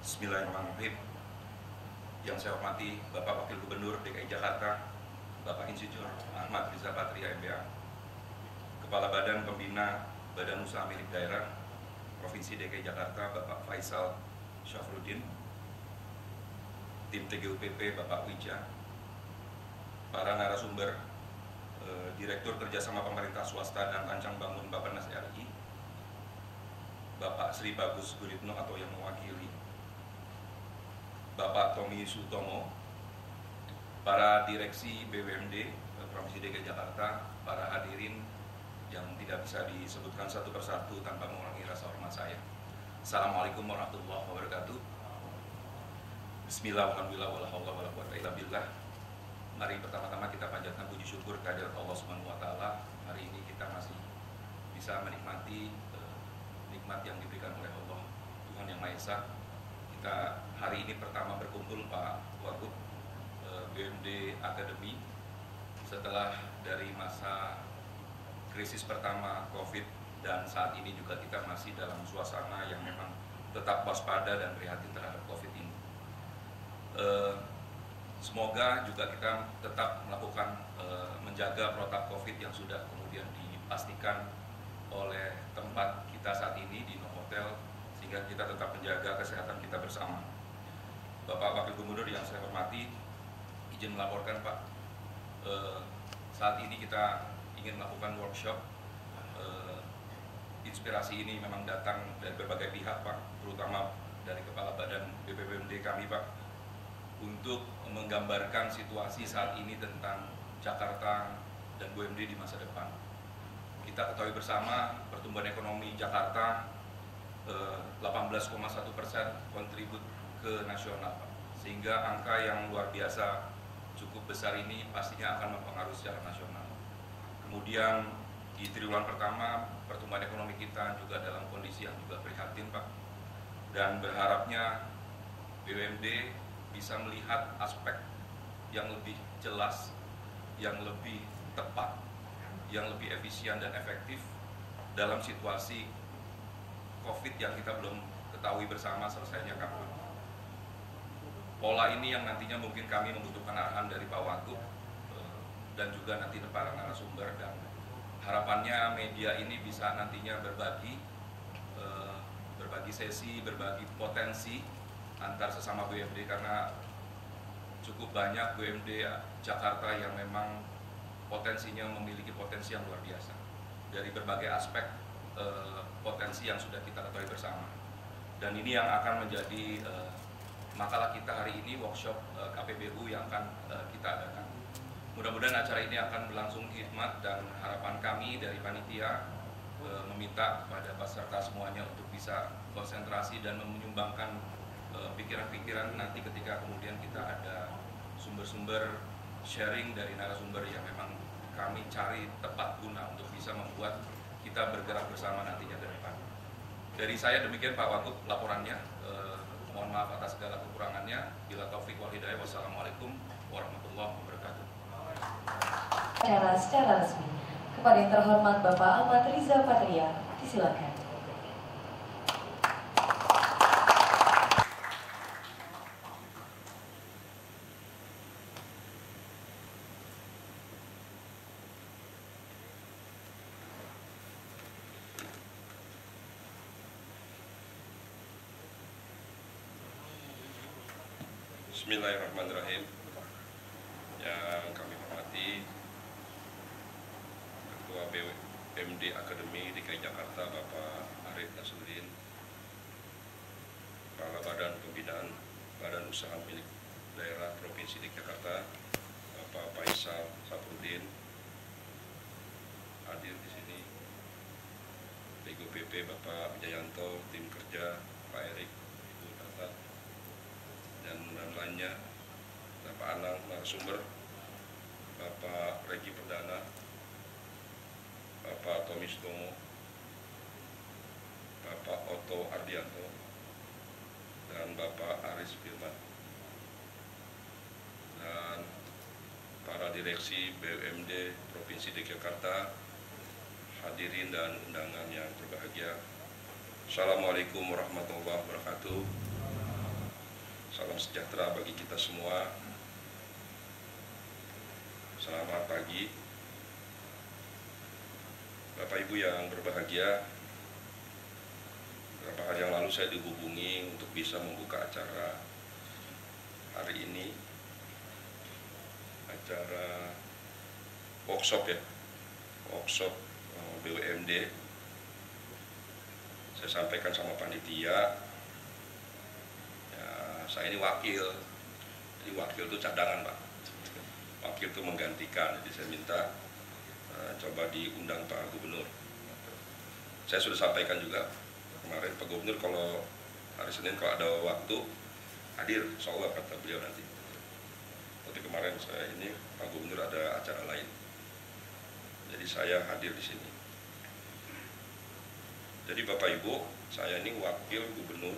Bismillahirrahmanirrahim. Yang saya hormati Bapak Wakil Gubernur DKI Jakarta, Bapak Insinyur Ahmad Riza Patria MBA, Kepala Badan Pembina Badan Usaha Milik Daerah Provinsi DKI Jakarta, Bapak Faisal Syafruddin, tim TGUPP Bapak Wija, para narasumber, Direktur Kerjasama Pemerintah Swasta dan Rancang Bangun Bappenas RI, Bapak Sri Bagus Guritno atau yang mewakili, Bapak Tommy Sutomo, para direksi BUMD Provinsi DKI Jakarta, para hadirin yang tidak bisa disebutkan satu persatu tanpa mengurangi rasa hormat saya. Assalamualaikum warahmatullahi wabarakatuh. Bismillah, alhamdulillah, wala haula wala quwwata illa billah. Mari pertama-tama kita panjatkan puji syukur kehadirat Allah Subhanahu wa taala. Hari ini kita masih bisa menikmati nikmat yang diberikan oleh Allah Tuhan Yang Maha Esa. Kita hari ini pertama berkumpul Pak Wagub BUMD Academy setelah dari masa krisis pertama COVID, dan saat ini juga kita masih dalam suasana yang memang tetap waspada dan prihatin terhadap COVID ini. Semoga juga kita tetap melakukan menjaga protokol COVID yang sudah kemudian dipastikan oleh tempat kita saat ini di Novotel, sehingga kita tetap menjaga kesehatan kita bersama. Bapak Wakil Gubernur yang saya hormati, izin melaporkan Pak, saat ini kita ingin melakukan workshop. Inspirasi ini memang datang dari berbagai pihak Pak, terutama dari Kepala Badan BPBMD kami Pak, untuk menggambarkan situasi saat ini tentang Jakarta dan BUMD di masa depan. Kita ketahui bersama pertumbuhan ekonomi Jakarta 18,1% kontribut ke nasional, Pak. Sehingga angka yang luar biasa cukup besar ini pastinya akan mempengaruhi secara nasional. Kemudian di triwulan pertama pertumbuhan ekonomi kita juga dalam kondisi yang juga prihatin Pak, dan berharapnya BUMD bisa melihat aspek yang lebih jelas, yang lebih tepat, yang lebih efisien dan efektif dalam situasi COVID yang kita belum ketahui bersama selesainya kapan. Pola ini yang nantinya mungkin kami membutuhkan arahan dari Pak Wagub dan juga nanti para narasumber, dan harapannya media ini bisa nantinya berbagi sesi, berbagi potensi antar sesama BUMD, karena cukup banyak BUMD Jakarta yang memang potensinya memiliki potensi yang luar biasa dari berbagai aspek potensi yang sudah kita ketahui bersama. Dan ini yang akan menjadi makalah kita hari ini, workshop KPBU yang akan kita adakan. Mudah-mudahan acara ini akan berlangsung hikmat, dan harapan kami dari panitia meminta kepada peserta semuanya untuk bisa konsentrasi dan menyumbangkan pikiran-pikiran nanti ketika kemudian kita ada sumber-sumber sharing dari narasumber yang memang kami cari tepat guna untuk bisa membuat kita bergerak bersama nantinya ke depan. Dari saya demikian Pak Wagub laporannya. Mohon maaf atas segala kekurangannya. Bila taufik wal hidayah. Wassalamualaikum warahmatullahi wabarakatuh. Secara resmi kepada yang terhormat Bapak Ahmad Riza Patria, disilakan. Bismillahirrahmanirrahim. Yang kami hormati Ketua BUMD Academy DKI Jakarta Bapak Arif Nasruddin, Kepala Badan Pembinaan Badan Usaha Milik Daerah Provinsi DKI Jakarta Bapak Faisal Syafruddin, hadir di sini TGUPP Bapak Wijayanto, tim kerja Pak Erik, Ibu Tata, dan lainnya, Bapak Anang, narasumber, Bapak Regi Perdana, Bapak Tommy Sutomo, Bapak Otto Ardianto, dan Bapak Aris Firman, dan para direksi BUMD Provinsi DKI Jakarta, hadirin dan undangan yang berbahagia. Assalamualaikum warahmatullahi wabarakatuh. salam sejahtera bagi kita semua. Selamat pagi, Bapak Ibu yang berbahagia. Beberapa hari yang lalu saya dihubungi untuk bisa membuka acara hari ini, acara workshop ya, workshop BUMD. Saya sampaikan sama panitia, ya, saya ini wakil, jadi wakil itu cadangan Pak, wakil itu menggantikan, jadi saya minta coba diundang Pak Gubernur. Saya sudah sampaikan juga kemarin Pak Gubernur kalau hari Senin kalau ada waktu hadir, insya Allah kata beliau nanti. Tapi kemarin saya ini Pak Gubernur ada acara lain, jadi saya hadir di sini. Jadi Bapak Ibu, saya ini wakil gubernur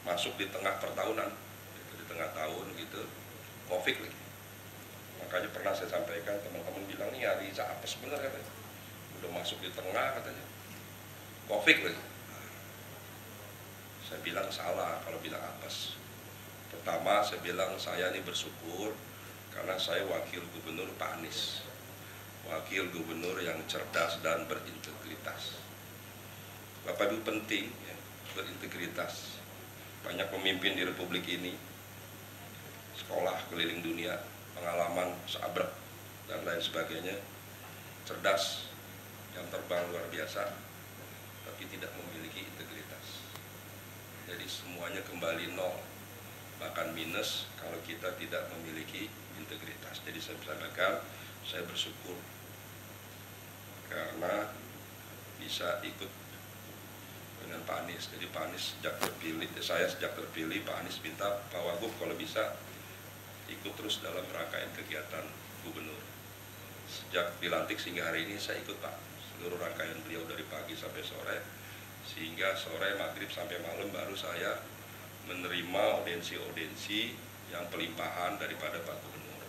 masuk di tengah pertahunan, di tengah tahun gitu, COVID lagi. Makanya pernah saya sampaikan, teman-teman bilang nih hari apes bener katanya, udah masuk di tengah katanya, COVID lagi. Saya bilang salah kalau bilang apes. Pertama saya bilang saya ini bersyukur karena saya wakil gubernur Pak Anies, wakil gubernur yang cerdas dan berintegritas. Bapak Ibu penting ya, berintegritas. Banyak pemimpin di Republik ini, sekolah keliling dunia, pengalaman seabrek dan lain sebagainya, cerdas, yang terbang luar biasa, tapi tidak memiliki integritas. Jadi semuanya kembali nol, bahkan minus kalau kita tidak memiliki integritas. Jadi saya sampaikan, saya bersyukur karena bisa ikut dengan Pak Anies. Jadi Pak Anies sejak terpilih, saya sejak terpilih, Pak Anies minta Pak Wagub kalau bisa ikut terus dalam rangkaian kegiatan gubernur. Sejak dilantik sehingga hari ini saya ikut Pak, seluruh rangkaian beliau dari pagi sampai sore, sehingga sore maghrib sampai malam baru saya menerima audiensi-audiensi yang pelimpahan daripada Pak Gubernur,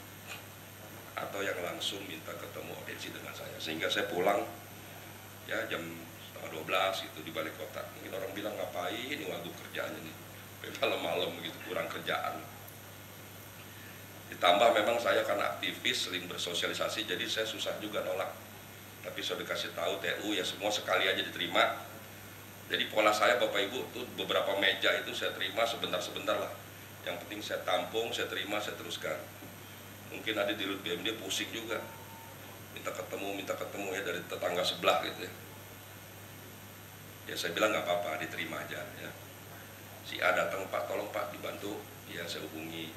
atau yang langsung minta ketemu audiensi dengan saya, sehingga saya pulang ya jam 11:30 gitu di balik kota. Mungkin orang bilang ngapain ini Wagub kerjaannya nih, malam-malam begitu, kurang kerjaan. Ditambah memang saya karena aktivis sering bersosialisasi, jadi saya susah juga nolak. Tapi saya dikasih tahu TU ya semua sekali aja diterima. Jadi pola saya Bapak Ibu tuh beberapa meja itu saya terima sebentar-sebentar lah. Yang penting saya tampung, saya terima, saya teruskan. Mungkin ada di BUMD pusing juga, minta ketemu ya dari tetangga sebelah gitu ya. Ya saya bilang nggak apa-apa, diterima aja ya. Si A datang, Pak tolong Pak dibantu, ya saya hubungi.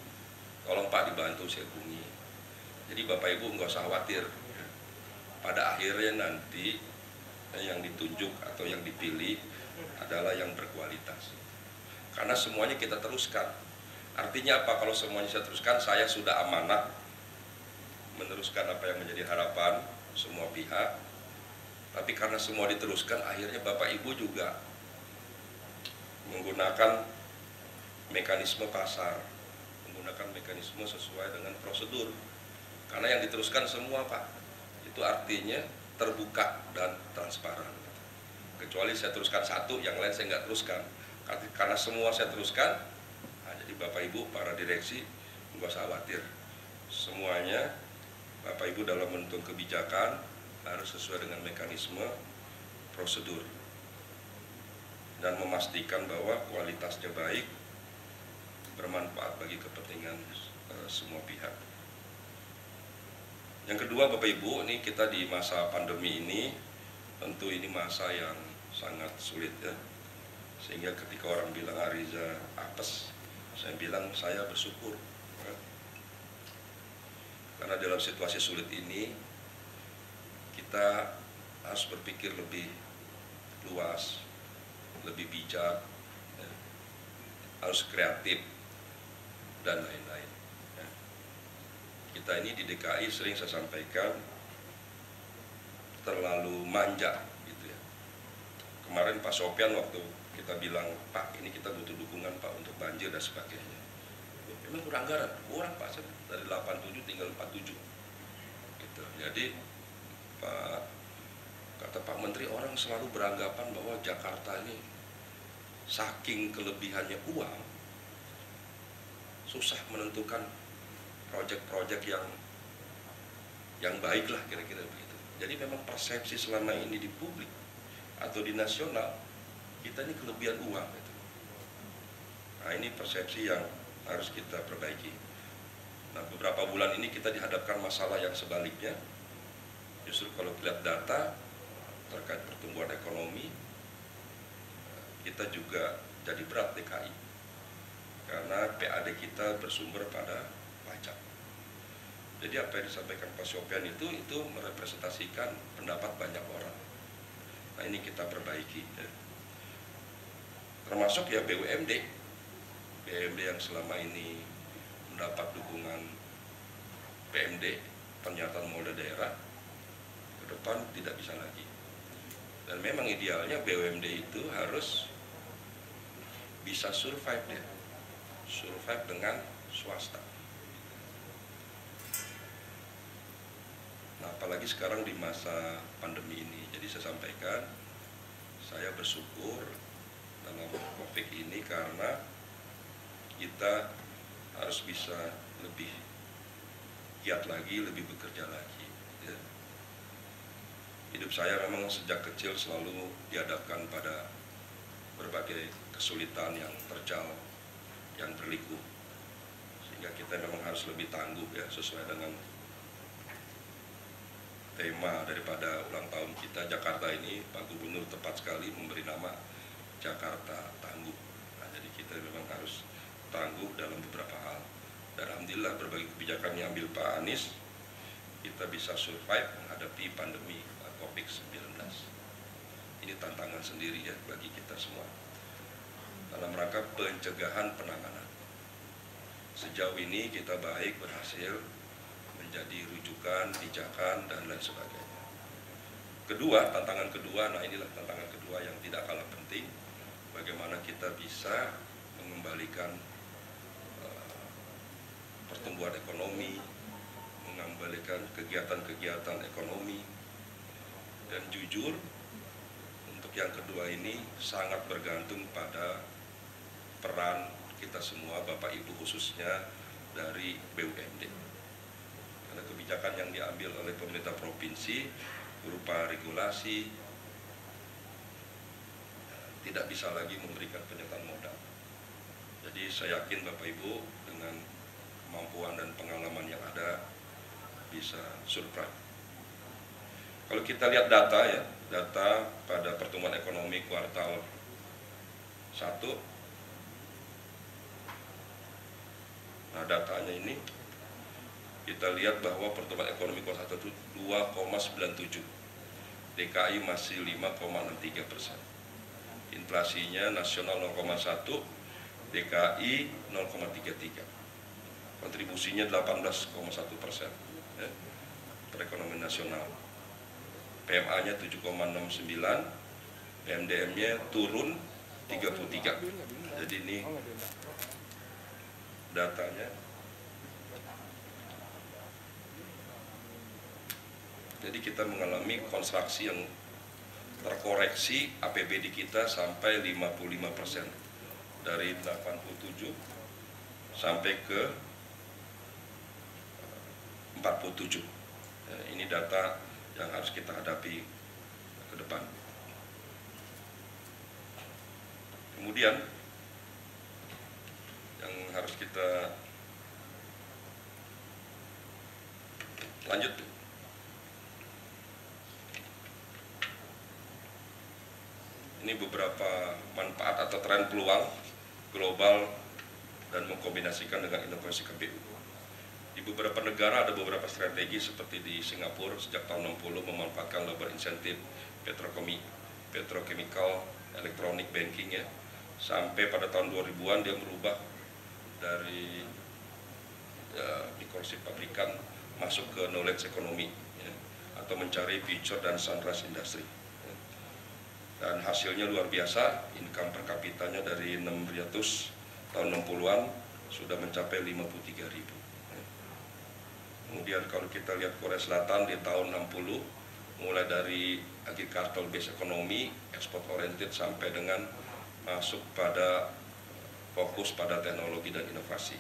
Tolong Pak dibantu, saya hubungi. Jadi Bapak Ibu nggak usah khawatir. Pada akhirnya nanti yang ditunjuk atau yang dipilih adalah yang berkualitas. Karena semuanya kita teruskan. Artinya apa? Kalau semuanya saya teruskan, saya sudah amanah meneruskan apa yang menjadi harapan semua pihak. Tapi karena semua diteruskan, akhirnya Bapak Ibu juga menggunakan mekanisme pasar, menggunakan mekanisme sesuai dengan prosedur. Karena yang diteruskan semua Pak, itu artinya terbuka dan transparan. Kecuali saya teruskan satu, yang lain saya nggak teruskan. Karena semua saya teruskan, nah jadi Bapak Ibu, para direksi, nggak usah khawatir. Semuanya Bapak Ibu dalam menentukan kebijakan harus sesuai dengan mekanisme prosedur dan memastikan bahwa kualitasnya baik, bermanfaat bagi kepentingan semua pihak. Yang kedua Bapak Ibu, ini kita di masa pandemi ini, tentu ini masa yang sangat sulit ya. Sehingga ketika orang bilang Ariza apes, saya bilang saya bersyukur ya. Karena dalam situasi sulit ini kita harus berpikir lebih luas, lebih bijak ya. Harus kreatif dan lain-lain ya. Kita ini di DKI sering saya sampaikan terlalu manja gitu ya. Kemarin Pak Sopyan waktu kita bilang, Pak ini kita butuh dukungan Pak untuk banjir dan sebagainya, memang kurang anggaran, kurang Pak, dari 87 tinggal 47 gitu. Jadi kata Pak Menteri, orang selalu beranggapan bahwa Jakarta ini saking kelebihannya uang, susah menentukan proyek-proyek yang baik lah, kira-kira begitu. Jadi memang persepsi selama ini di publik atau di nasional, kita ini kelebihan uang gitu. Nah, ini persepsi yang harus kita perbaiki. Nah, beberapa bulan ini kita dihadapkan masalah yang sebaliknya. Justru kalau lihat data terkait pertumbuhan ekonomi, kita juga jadi berat DKI. Karena PAD kita bersumber pada pajak. Jadi apa yang disampaikan Pak Sofyan itu merepresentasikan pendapat banyak orang. Nah, ini kita perbaiki. Ya. Termasuk ya BUMD yang selama ini mendapat dukungan PMD, pernyataan modal daerah, ke depan tidak bisa lagi. Dan memang idealnya BUMD itu harus bisa survive dengan swasta. Nah, apalagi sekarang di masa pandemi ini. Jadi saya sampaikan, saya bersyukur dalam COVID ini karena kita harus bisa lebih giat lagi, lebih bekerja lagi. Ya. Hidup saya memang sejak kecil selalu dihadapkan pada berbagai kesulitan yang terjal, yang berliku. Sehingga kita memang harus lebih tangguh ya, sesuai dengan tema daripada ulang tahun kita Jakarta ini. Pak Gubernur tepat sekali memberi nama Jakarta Tangguh. Nah, jadi kita memang harus tangguh dalam beberapa hal. Dan alhamdulillah berbagai kebijakan yang ambil Pak Anies, kita bisa survive menghadapi pandemi COVID-19. Ini tantangan sendiri ya bagi kita semua. Dalam rangka pencegahan penanganan. Sejauh ini kita baik berhasil menjadi rujukan, pijakan, dan lain sebagainya. Kedua, tantangan kedua, nah inilah tantangan kedua yang tidak kalah penting. Bagaimana kita bisa mengembalikan pertumbuhan ekonomi, mengembalikan kegiatan-kegiatan ekonomi, dan jujur untuk yang kedua ini sangat bergantung pada peran kita semua, Bapak Ibu khususnya dari BUMD. Karena kebijakan yang diambil oleh pemerintah provinsi berupa regulasi tidak bisa lagi memberikan penyertaan modal. Jadi saya yakin Bapak Ibu dengan kemampuan dan pengalaman yang ada bisa survive. Kalau kita lihat data ya, data pada pertumbuhan ekonomi kuartal 1. Nah, datanya ini kita lihat bahwa pertumbuhan ekonomi kuartal 1 itu 2,97. DKI masih 5,63%. Inflasinya nasional 0,1, DKI 0,33. Kontribusinya 18,1% ya, perekonomian nasional. PMA-nya 7,69, PMDM-nya turun 33. Jadi ini datanya. Jadi kita mengalami konstruksi yang terkoreksi APBD kita sampai 55%, dari 87 sampai ke 47. Ini data yang harus kita hadapi ke depan. Kemudian yang harus kita lanjut, ini beberapa manfaat atau tren peluang global dan mengkombinasikan dengan inovasi KBU. Di beberapa negara ada beberapa strategi, seperti di Singapura sejak tahun 60 memanfaatkan labor insentif petrochemical, elektronik, banking ya. Sampai pada tahun 2000-an dia merubah dari mikrochip pabrikan masuk ke knowledge economy ya, atau mencari future dan sunrise industry. Dan hasilnya luar biasa, income per kapitanya dari 600 tahun 60-an sudah mencapai 53.000. Kemudian kalau kita lihat Korea Selatan di tahun 60, mulai dari agricultural based economy, export oriented, sampai dengan masuk pada fokus pada teknologi dan inovasi.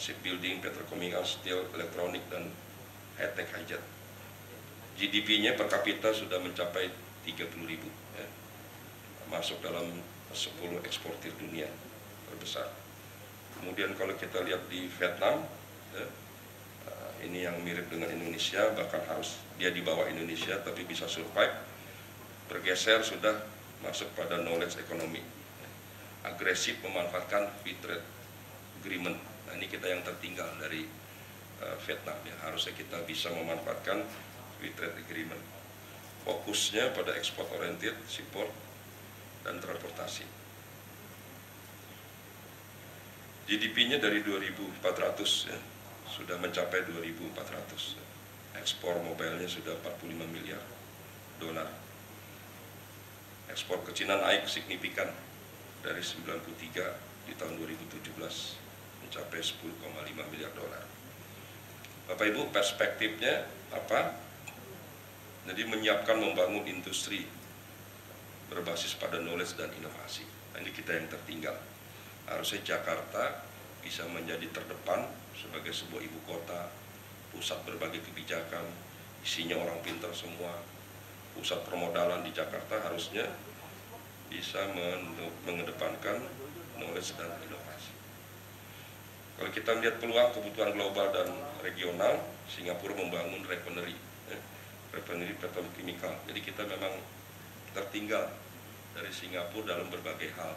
shipbuilding, petrochemical, steel, elektronik, dan high-tech high-jet. GDP-nya per kapita sudah mencapai 30.000, ya. Masuk dalam 10 eksportir dunia terbesar. Kemudian kalau kita lihat di Vietnam, ya, ini yang mirip dengan Indonesia, bahkan harus dia di bawah Indonesia tapi bisa survive, bergeser sudah masuk pada knowledge economy, agresif memanfaatkan free trade agreement. Nah, ini kita yang tertinggal dari Vietnam, ya. Harusnya kita bisa memanfaatkan free trade agreement. Fokusnya pada export oriented, support, dan transportasi. GDP-nya dari 2.400, ya, sudah mencapai 2.400. Ekspor mobilnya sudah 45 miliar dolar. Ekspor ke Cina naik signifikan dari 93 di tahun 2017 mencapai 10,5 miliar dolar. Bapak Ibu, perspektifnya apa? Jadi menyiapkan membangun industri berbasis pada knowledge dan inovasi. Nah, ini kita yang tertinggal. Harusnya Jakarta bisa menjadi terdepan sebagai sebuah ibu kota, pusat berbagai kebijakan, isinya orang pintar semua. Pusat permodalan di Jakarta harusnya bisa mengedepankan knowledge dan inovasi. Kalau kita melihat peluang kebutuhan global dan regional, Singapura membangun refinery, refinery petrochemical. Jadi kita memang tertinggal dari Singapura dalam berbagai hal.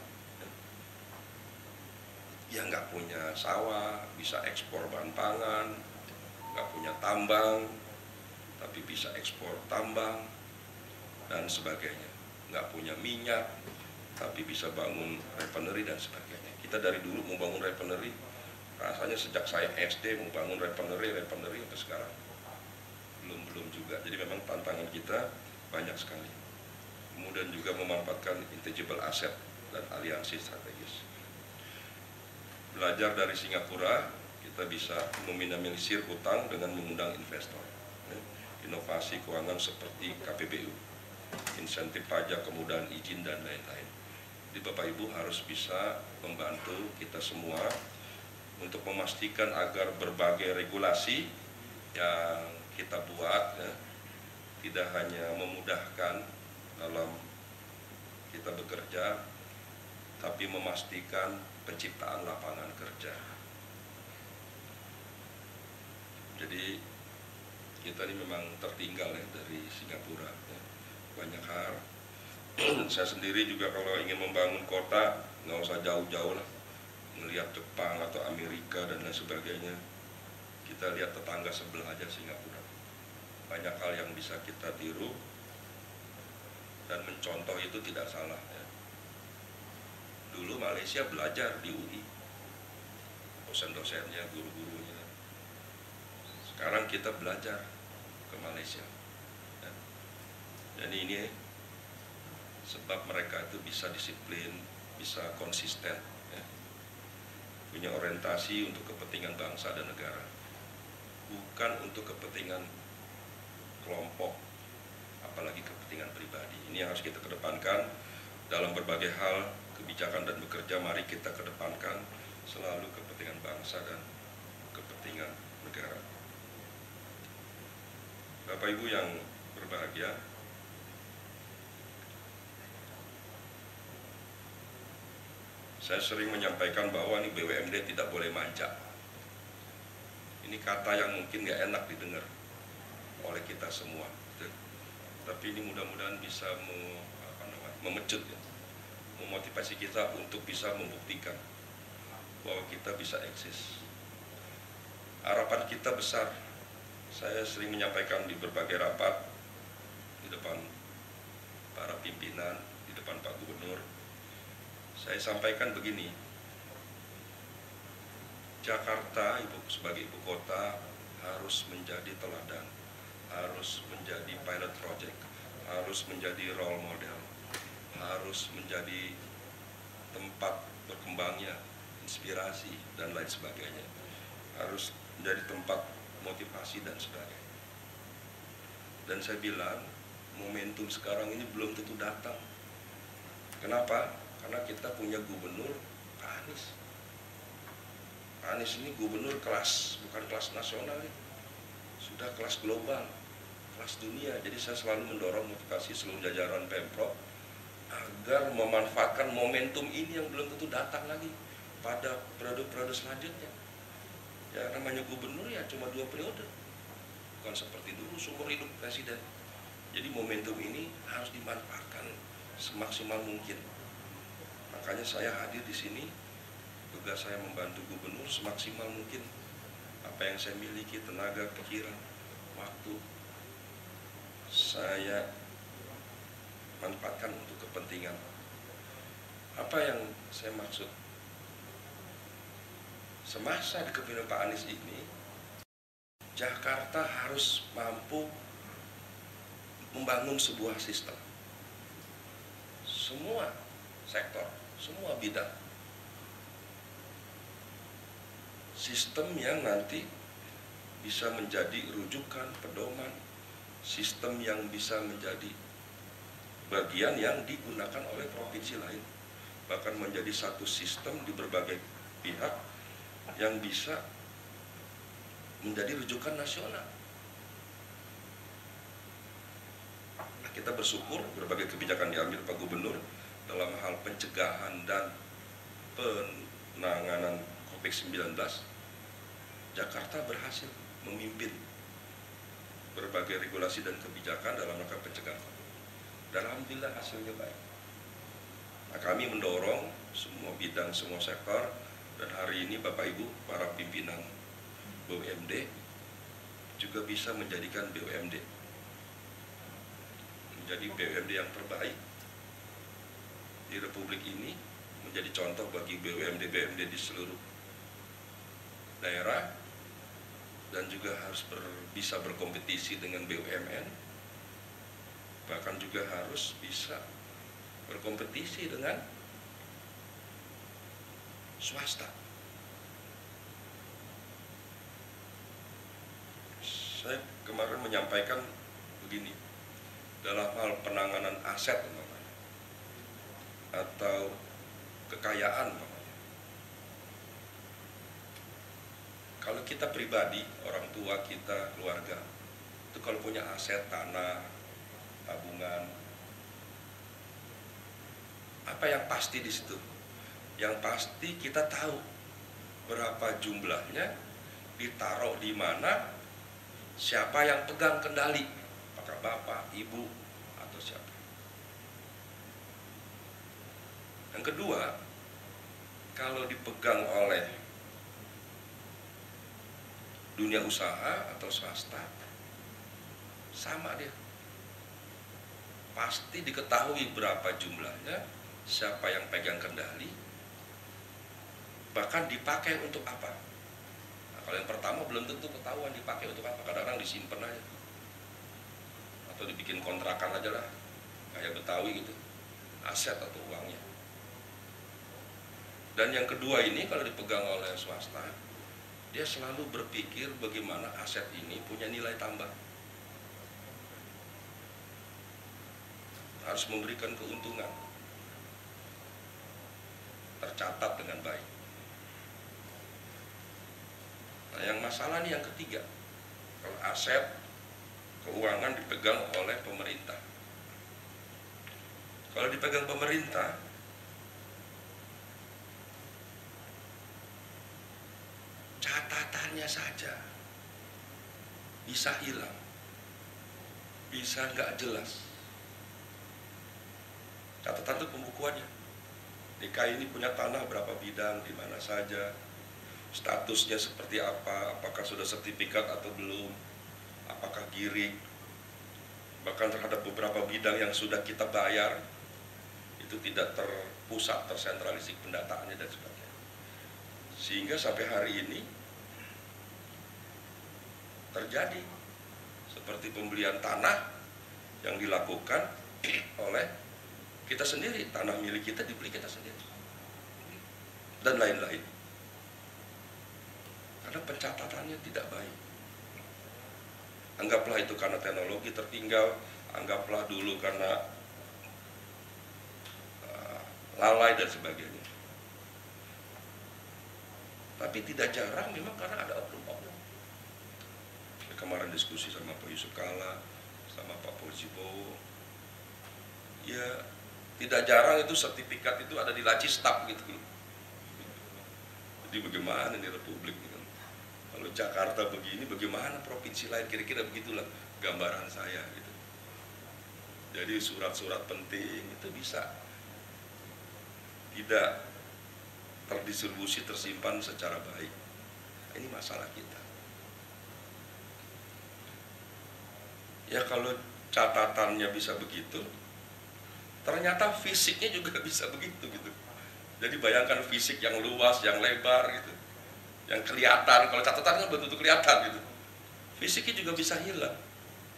Ya nggak punya sawah, bisa ekspor bahan pangan, nggak punya tambang, tapi bisa ekspor tambang, dan sebagainya. Nggak punya minyak, tapi bisa bangun refinery dan sebagainya. Kita dari dulu membangun refinery, rasanya sejak saya SD membangun refinery sampai sekarang. Belum juga, jadi memang tantangan kita banyak sekali. Kemudian juga memanfaatkan intangible asset dan aliansi strategis. Belajar dari Singapura, kita bisa meminimalisir hutang dengan mengundang investor. Inovasi keuangan seperti KPBU, insentif pajak, kemudahan izin, dan lain-lain. Jadi Bapak Ibu harus bisa membantu kita semua untuk memastikan agar berbagai regulasi yang kita buat, ya, tidak hanya memudahkan dalam kita bekerja, tapi memastikan penciptaan lapangan kerja. Jadi kita ini memang tertinggal, ya, dari Singapura, ya. Banyak hal. Saya sendiri juga kalau ingin membangun kota nggak usah jauh-jauh lah, melihat Jepang atau Amerika dan lain sebagainya. Kita lihat tetangga sebelah aja Singapura. Banyak hal yang bisa kita tiru dan mencontoh itu tidak salah, ya. Dulu Malaysia belajar di UI, dosen-dosennya, guru-gurunya. Sekarang kita belajar ke Malaysia, ya. Jadi ini sebab mereka itu bisa disiplin, bisa konsisten, ya. Punya orientasi untuk kepentingan bangsa dan negara, bukan untuk kepentingan kelompok, apalagi kepentingan pribadi. Ini yang harus kita kedepankan dalam berbagai hal kebijakan dan bekerja. Mari kita kedepankan selalu kepentingan bangsa dan kepentingan negara. Bapak Ibu yang berbahagia, saya sering menyampaikan bahwa ini BUMD tidak boleh manja. Ini kata yang mungkin gak enak didengar oleh kita semua, tapi ini mudah-mudahan bisa memecut, ya, memotivasi kita untuk bisa membuktikan bahwa kita bisa eksis. Harapan kita besar. Saya sering menyampaikan di berbagai rapat, di depan para pimpinan, di depan Pak Gubernur. Saya sampaikan begini, Jakarta sebagai ibu kota harus menjadi teladan, harus menjadi pilot project, harus menjadi role model, harus menjadi tempat berkembangnya inspirasi dan lain sebagainya, harus menjadi tempat motivasi dan sebagainya. Dan saya bilang momentum sekarang ini belum tentu datang. Kenapa? Karena kita punya gubernur Pak Anies. Anies ini gubernur kelas, bukan kelas nasional ya. Sudah kelas global, kelas dunia. Jadi saya selalu mendorong motivasi seluruh jajaran Pemprov agar memanfaatkan momentum ini yang belum tentu datang lagi pada periode-periode selanjutnya. Ya namanya gubernur ya cuma 2 periode, bukan seperti dulu seumur hidup presiden. Jadi momentum ini harus dimanfaatkan semaksimal mungkin. Makanya saya hadir di sini. Tugas saya membantu gubernur semaksimal mungkin. Apa yang saya miliki, tenaga, pikiran, waktu, saya manfaatkan untuk kepentingan. Apa yang saya maksud? Semasa di kepemimpinan Pak Anies ini, Jakarta harus mampu membangun sebuah sistem. Semua sektor, semua bidang. Sistem yang nanti bisa menjadi rujukan, pedoman, sistem yang bisa menjadi bagian yang digunakan oleh provinsi lain, bahkan menjadi satu sistem di berbagai pihak yang bisa menjadi rujukan nasional. Nah, kita bersyukur berbagai kebijakan diambil Pak Gubernur dalam hal pencegahan dan penanganan COVID-19. Jakarta berhasil memimpin berbagai regulasi dan kebijakan dalam rangka pencegahan. Dan alhamdulillah hasilnya baik. Nah, kami mendorong semua bidang, semua sektor, dan hari ini Bapak Ibu, para pimpinan BUMD juga bisa menjadikan BUMD menjadi BUMD yang terbaik di Republik ini, menjadi contoh bagi BUMD-BUMD di seluruh daerah, dan juga harus bisa berkompetisi dengan BUMN, bahkan juga harus bisa berkompetisi dengan swasta. Saya kemarin menyampaikan begini, dalam hal penanganan aset atau kekayaan, kalau kita pribadi, orang tua kita, keluarga, itu kalau punya aset, tanah, tabungan, apa yang pasti di situ? Yang pasti kita tahu berapa jumlahnya, ditaruh di mana, siapa yang pegang kendali, apakah bapak, ibu, atau siapa. Yang kedua, kalau dipegang oleh dunia usaha atau swasta, sama dia. Pasti diketahui berapa jumlahnya, siapa yang pegang kendali, bahkan dipakai untuk apa. Nah, kalau yang pertama belum tentu ketahuan dipakai untuk apa, kadang-kadang disimpan aja, atau dibikin kontrakan aja lah, kayak Betawi gitu, aset atau uangnya. Dan yang kedua ini kalau dipegang oleh swasta, dia selalu berpikir bagaimana aset ini punya nilai tambah, harus memberikan keuntungan, tercatat dengan baik. Nah, yang masalah nih yang ketiga, kalau aset keuangan dipegang oleh pemerintah. Kalau dipegang pemerintah, catatannya saja bisa hilang, bisa nggak jelas. Catatan itu pembukuannya. DKI ini punya tanah berapa bidang, di mana saja, statusnya seperti apa, apakah sudah sertifikat atau belum, apakah giring, bahkan terhadap beberapa bidang yang sudah kita bayar, itu tidak terpusat, tersentralisasi pendataannya dan sebagainya. Sehingga sampai hari ini terjadi seperti pembelian tanah yang dilakukan oleh kita sendiri, tanah milik kita dibeli kita sendiri, dan lain-lain. Karena pencatatannya tidak baik. Anggaplah itu karena teknologi tertinggal, anggaplah dulu karena lalai dan sebagainya. Tapi tidak jarang memang karena ada oknum-oknum. Kemarin diskusi sama Pak Yusuf Kalla, sama Pak Polisi Bowo, ya tidak jarang itu sertifikat itu ada di laci staf gitu. Jadi bagaimana di Republik gitu. Kalau Jakarta begini, bagaimana provinsi lain, kira-kira begitulah gambaran saya gitu. Jadi surat-surat penting itu bisa tidak terdistribusi, tersimpan secara baik. Ini masalah kita. Ya kalau catatannya bisa begitu, ternyata fisiknya juga bisa begitu gitu. Jadi bayangkan fisik yang luas, yang lebar gitu, yang kelihatan. Kalau catatan kan betul-betul kelihatan gitu. Fisiknya juga bisa hilang,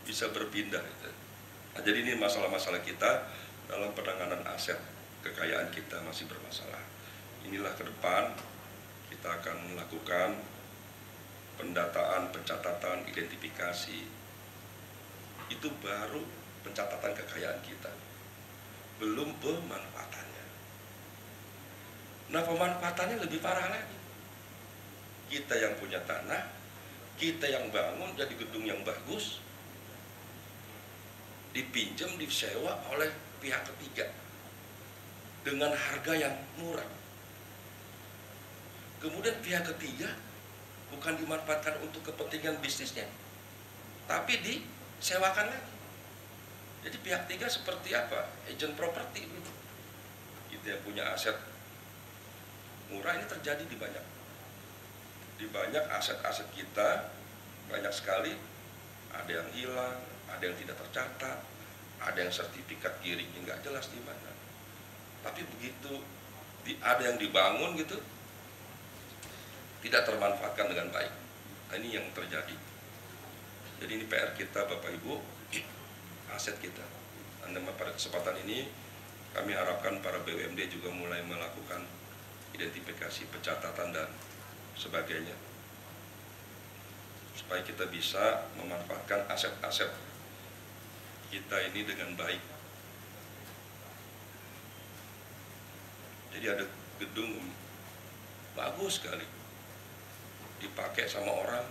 bisa berpindah gitu. Nah, jadi ini masalah-masalah kita dalam penanganan aset kekayaan kita masih bermasalah. Inilah ke depan kita akan melakukan pendataan, pencatatan, identifikasi. Itu baru pencatatan kekayaan kita, belum pemanfaatannya. Nah, pemanfaatannya lebih parah lagi. Kita yang punya tanah, kita yang bangun jadi gedung yang bagus, dipinjam, disewa oleh pihak ketiga dengan harga yang murah. Kemudian pihak ketiga bukan dimanfaatkan untuk kepentingan bisnisnya, tapi disewakan lagi. Jadi pihak ketiga seperti apa? Agent properti gitu. Kita yang punya aset murah ini terjadi di banyak aset-aset kita, banyak sekali. Ada yang hilang, ada yang tidak tercatat, ada yang sertifikat giringnya nggak jelas di mana. Tapi begitu ada yang dibangun gitu, tidak termanfaatkan dengan baik. Nah, ini yang terjadi. Jadi ini PR kita Bapak Ibu, aset kita. Dan pada kesempatan ini kami harapkan para BUMD juga mulai melakukan identifikasi, pencatatan dan sebagainya, supaya kita bisa memanfaatkan aset-aset kita ini dengan baik. Jadi ada gedung bagus sekali, dipakai sama orang,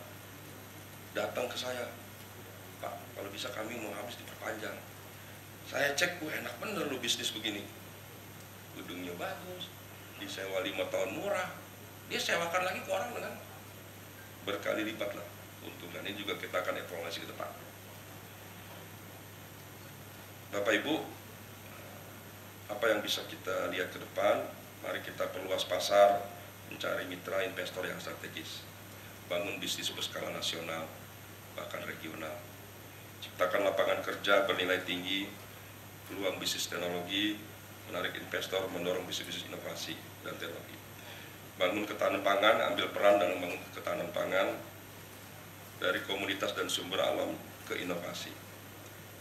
datang ke saya, Pak, kalau bisa kami mau habis diperpanjang. Saya cek, enak bener lu bisnis begini. Gedungnya bagus, disewa 5 tahun murah, dia sewakan lagi ke orang dengan berkali lipat lah keuntungan. Ini juga kita akan evaluasi ke depan. Bapak Ibu, apa yang bisa kita lihat ke depan? Mari kita perluas pasar, mencari mitra investor yang strategis, bangun bisnis berskala nasional, bahkan regional, ciptakan lapangan kerja bernilai tinggi, peluang bisnis teknologi, menarik investor, mendorong bisnis inovasi dan teknologi. Bangun ketahanan pangan, ambil peran dalam membangun ketahanan pangan dari komoditas dan sumber alam ke inovasi.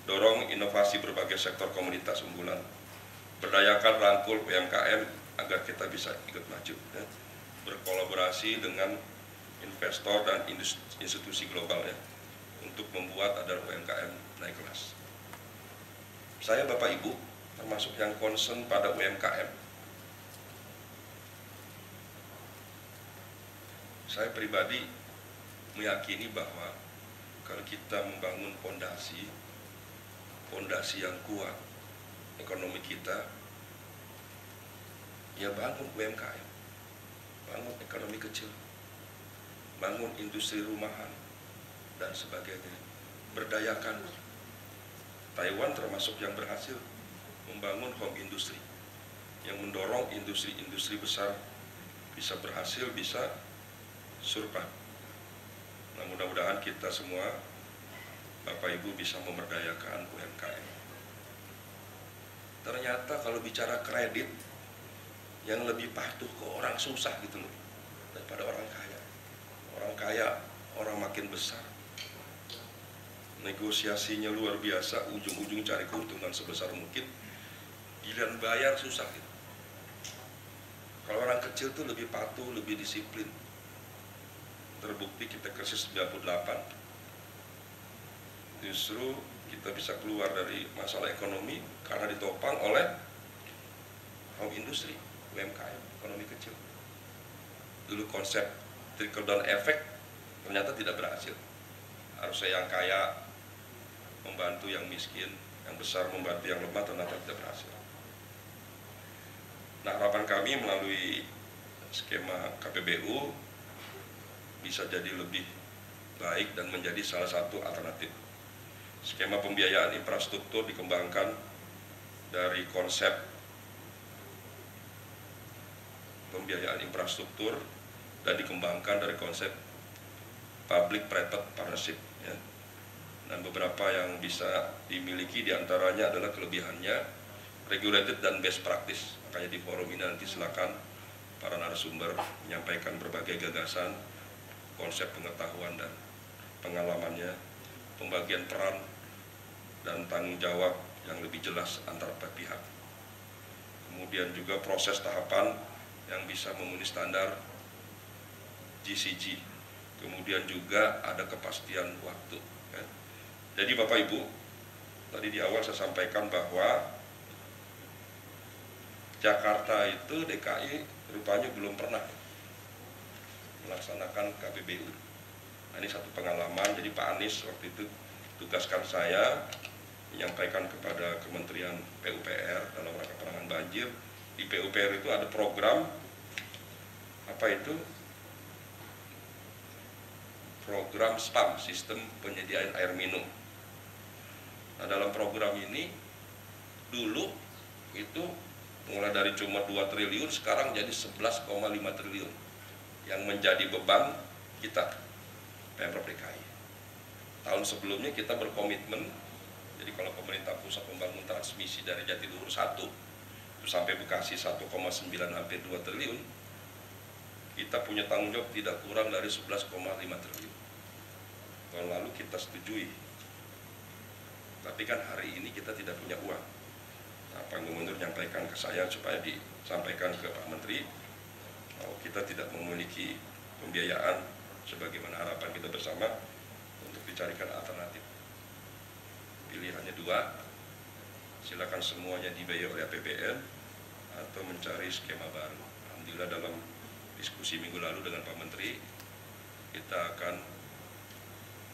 Dorong inovasi berbagai sektor komoditas unggulan. Berdayakan rangkul UMKM agar kita bisa ikut maju. Ya. Berkolaborasi dengan investor dan institusi global ya, untuk membuat agar UMKM naik kelas. Saya Bapak Ibu termasuk yang concern pada UMKM. Saya pribadi meyakini bahwa kalau kita membangun fondasi yang kuat ekonomi kita, ya bangun UMKM, bangun ekonomi kecil, bangun industri rumahan dan sebagainya, berdayakan. Taiwan termasuk yang berhasil membangun home industry, yang mendorong industri-industri besar bisa berhasil, bisa survive. Nah, mudah-mudahan kita semua Bapak Ibu bisa memberdayakan UMKM. Ternyata kalau bicara kredit, yang lebih patuh ke orang susah gitu loh, daripada orang kaya. Orang kaya, orang makin besar, negosiasinya luar biasa, ujung-ujung cari keuntungan sebesar mungkin, giliran bayar susah gitu. Kalau orang kecil tuh lebih patuh, lebih disiplin. Terbukti kita krisis 98, justru kita bisa keluar dari masalah ekonomi karena ditopang oleh home industry, UMKM, ekonomi kecil. dulu konsep trickle down effect ternyata tidak berhasil. Harusnya yang kaya membantu yang miskin, yang besar membantu yang lemah, ternyata tidak berhasil. Nah, harapan kami melalui skema KPBU bisa jadi lebih baik dan menjadi salah satu alternatif. Skema pembiayaan infrastruktur dikembangkan dari konsep pembiayaan infrastruktur dan dikembangkan dari konsep public-private partnership. Ya. Dan beberapa yang bisa dimiliki diantaranya adalah kelebihannya regulated dan best practice. Makanya di forum ini nanti silakan para narasumber menyampaikan berbagai gagasan, konsep pengetahuan dan pengalamannya, pembagian peran dan tanggung jawab yang lebih jelas antar pihak. Kemudian juga proses tahapan yang bisa memenuhi standar GCG. Kemudian juga ada kepastian waktu. Ya. Jadi Bapak Ibu, tadi di awal saya sampaikan bahwa Jakarta itu DKI rupanya belum pernah melaksanakan KPBU. Nah, ini satu pengalaman. Jadi Pak Anies waktu itu tugaskan saya menyampaikan kepada Kementerian PUPR dalam rangka penanganan banjir. Di PUPR itu ada program apa itu? Program SPAM, Sistem Penyediaan Air Minum. Nah, dalam program ini dulu itu mulai dari cuma 2 triliun sekarang jadi 11,5 triliun yang menjadi beban kita Pemprov DKI. Tahun sebelumnya kita berkomitmen, jadi kalau pemerintah pusat membangun transmisi dari Jatiluhur 1 itu sampai Bekasi 1,9 hampir 2 triliun, kita punya tanggung jawab tidak kurang dari 11,5 triliun. Tahun lalu kita setujui, tapi kan hari ini kita tidak punya uang. Nah, Pak Gubernur menyampaikan ke saya supaya disampaikan ke Pak Menteri bahwa kita tidak memiliki pembiayaan sebagaimana harapan kita bersama untuk dicarikan alternatif. Pilihannya 2, silakan semuanya dibayar oleh APBN atau mencari skema baru. Alhamdulillah dalam diskusi minggu lalu dengan Pak Menteri, kita akan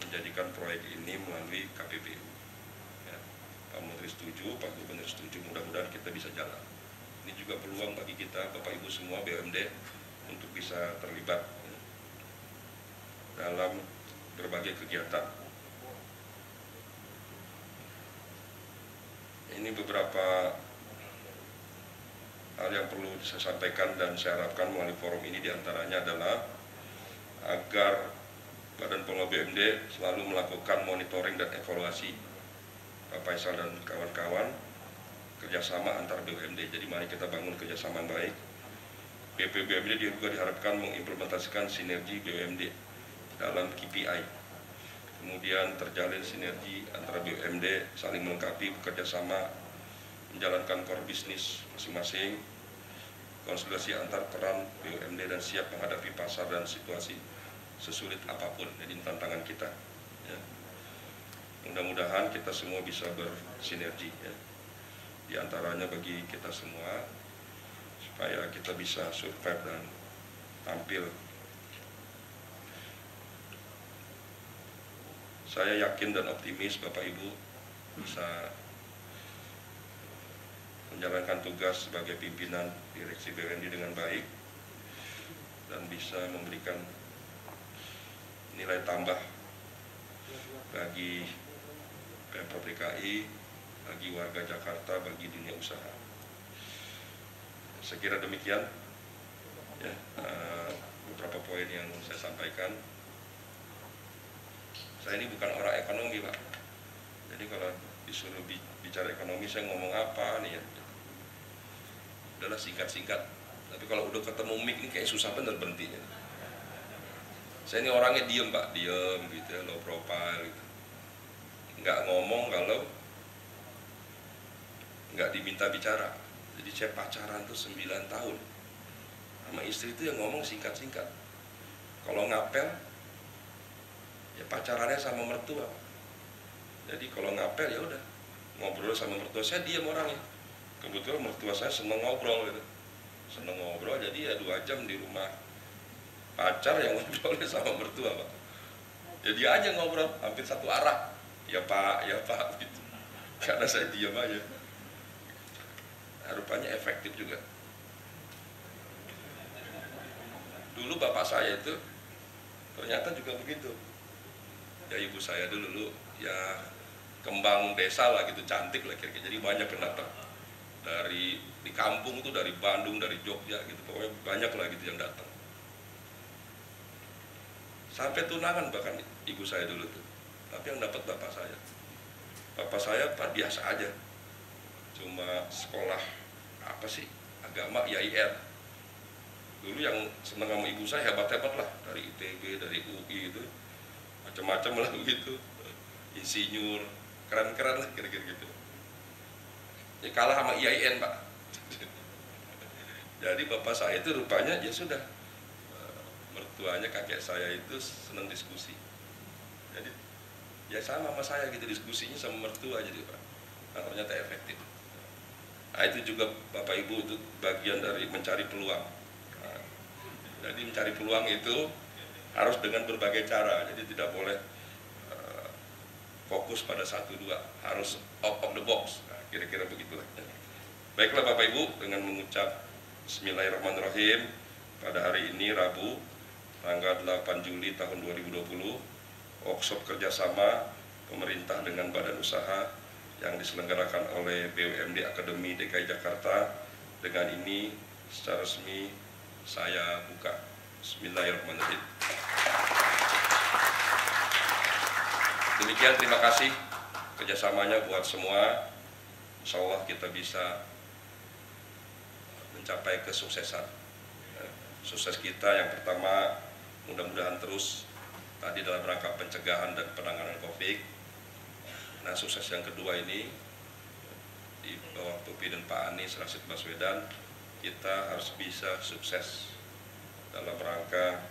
menjadikan proyek ini melalui KPBU. Ya, Pak Menteri setuju, Pak Gubernur setuju, mudah-mudahan kita bisa jalan. Ini juga peluang bagi kita, Bapak Ibu semua BUMD, untuk bisa terlibat dalam berbagai kegiatan. Ini beberapa hal yang perlu saya sampaikan dan saya harapkan melalui forum ini, diantaranya adalah agar Badan Pengelola BUMD selalu melakukan monitoring dan evaluasi. Pak Faisal dan kawan-kawan, kerjasama antar BUMD. Jadi mari kita bangun kerjasama yang baik. BPBUMD juga diharapkan mengimplementasikan sinergi BUMD dalam KPI. Kemudian terjalin sinergi antara BUMD, saling melengkapi, bekerja sama, menjalankan core bisnis masing-masing, konsolidasi antar peran BUMD dan siap menghadapi pasar dan situasi sesulit apapun. Jadi tantangan kita. Ya. Mudah-mudahan kita semua bisa bersinergi. Ya. Di antaranya bagi kita semua, supaya kita bisa survive dan tampil. Saya yakin dan optimis Bapak Ibu bisa menjalankan tugas sebagai pimpinan Direksi BUMD dengan baik dan bisa memberikan nilai tambah bagi Pemprov DKI, bagi warga Jakarta, bagi dunia usaha. Saya kira demikian ya, beberapa poin yang saya sampaikan. Saya ini bukan orang ekonomi, Pak. Jadi kalau disuruh bicara ekonomi, saya ngomong apa nih ya? Udahlah singkat-singkat. Tapi kalau udah ketemu mic ini kayak susah bener berhentinya. Saya ini orangnya diem, Pak, diem gitu ya, low profile gitu. Nggak ngomong kalau nggak diminta bicara. Jadi saya pacaran tuh 9 tahun. Sama istri itu yang ngomong singkat-singkat. Kalau ngapel, ya pacarannya sama mertua. Jadi kalau ngapel ya udah ngobrol sama mertua. Saya diam orangnya. Kebetulan mertua saya seneng ngobrol gitu. Seneng ngobrol, jadi ya 2 jam di rumah pacar yang ngobrolnya sama mertua Pak. Jadi aja ngobrol hampir satu arah, ya Pak gitu. Karena saya diam aja. Nah, rupanya efektif juga. Dulu bapak saya itu ternyata juga begitu. Ya ibu saya dulu ya kembang desa lah gitu, cantik lah kira-kira. Jadi banyak yang datang dari di kampung tuh, dari Bandung, dari Jogja gitu, pokoknya banyak lah gitu yang datang. Sampai tunangan bahkan ibu saya dulu tuh. Tapi yang dapat bapak saya. Bapak saya biasa aja. Cuma sekolah apa sih? Agama IAIN. Dulu yang seneng sama ibu saya hebat-hebat lah, dari ITB, dari UI itu. Macam-macam lah begitu. Insinyur, keren-keren lah kira-kira gitu. Ya kalah sama IAIN Pak. Jadi bapak saya itu rupanya ya sudah, mertuanya kakek saya itu senang diskusi. Jadi ya sama saya gitu, diskusinya sama mertua jadi Pak. Nah, ternyata efektif. Nah, itu juga bapak ibu itu bagian dari mencari peluang. Nah, jadi mencari peluang itu harus dengan berbagai cara. Jadi tidak boleh fokus pada satu dua, harus out of the box. Nah, kira-kira begitulah. Baiklah Bapak Ibu, dengan mengucap Bismillahirrahmanirrahim, pada hari ini Rabu tanggal 8 Juli tahun 2020, workshop kerjasama pemerintah dengan badan usaha yang diselenggarakan oleh BUMD Akademi DKI Jakarta, dengan ini secara resmi saya buka. Bismillahirrahmanirrahim. Demikian, terima kasih kerjasamanya buat semua. Insya Allah kita bisa mencapai kesuksesan. Sukses kita yang pertama mudah-mudahan terus tadi dalam rangka pencegahan dan penanganan COVID. Nah, sukses yang kedua ini di bawah pimpinan Pak Anies Rashid Baswedan, kita harus bisa sukses dalam rangka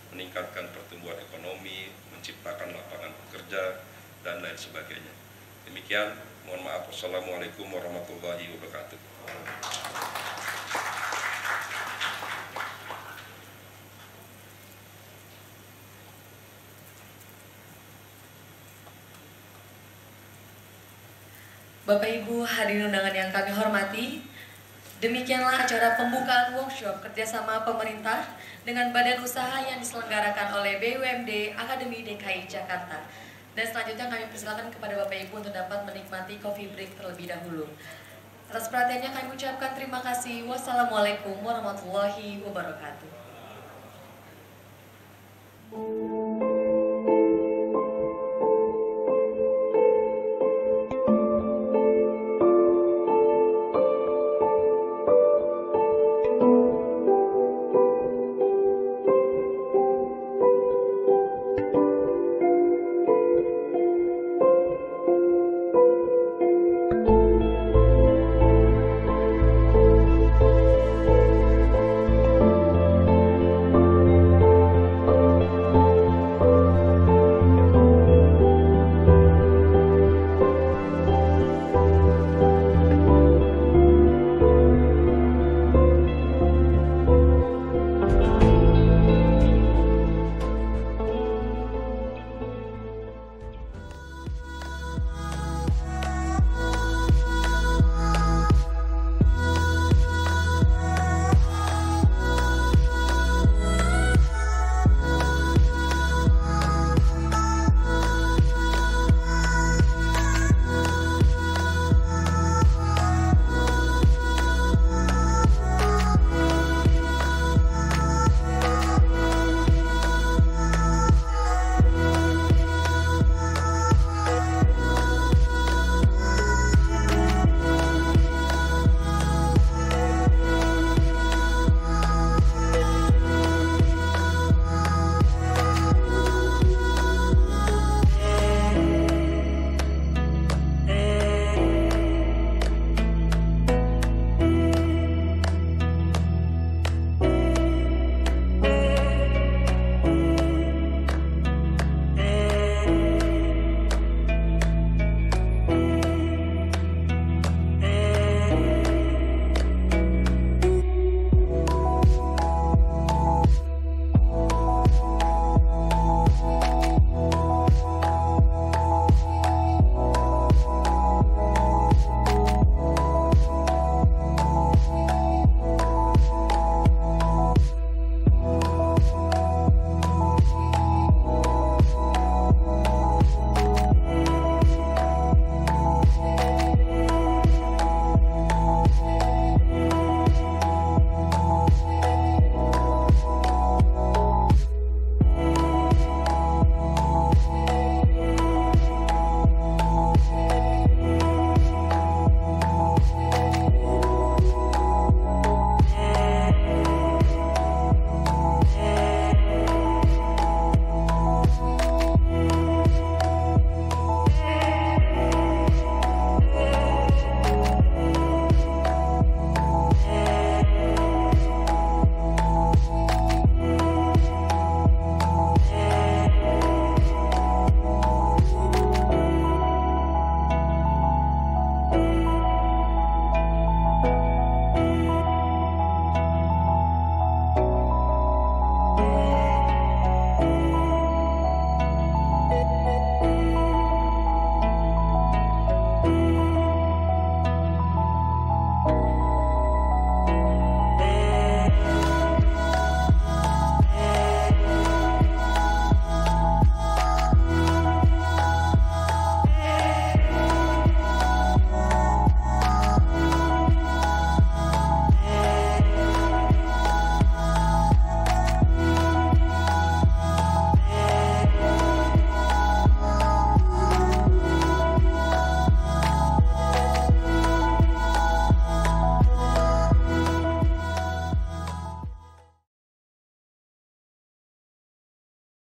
meningkatkan pertumbuhan ekonomi, menciptakan lapangan pekerja, dan lain sebagainya. Demikian, mohon maaf. Wassalamualaikum warahmatullahi wabarakatuh. Bapak Ibu hadirin undangan yang kami hormati, demikianlah acara pembukaan workshop kerjasama pemerintah dengan badan usaha yang diselenggarakan oleh BUMD Akademi DKI Jakarta. Dan selanjutnya kami persilakan kepada Bapak Ibu untuk dapat menikmati coffee break terlebih dahulu. Atas perhatiannya kami ucapkan terima kasih. Wassalamualaikum warahmatullahi wabarakatuh.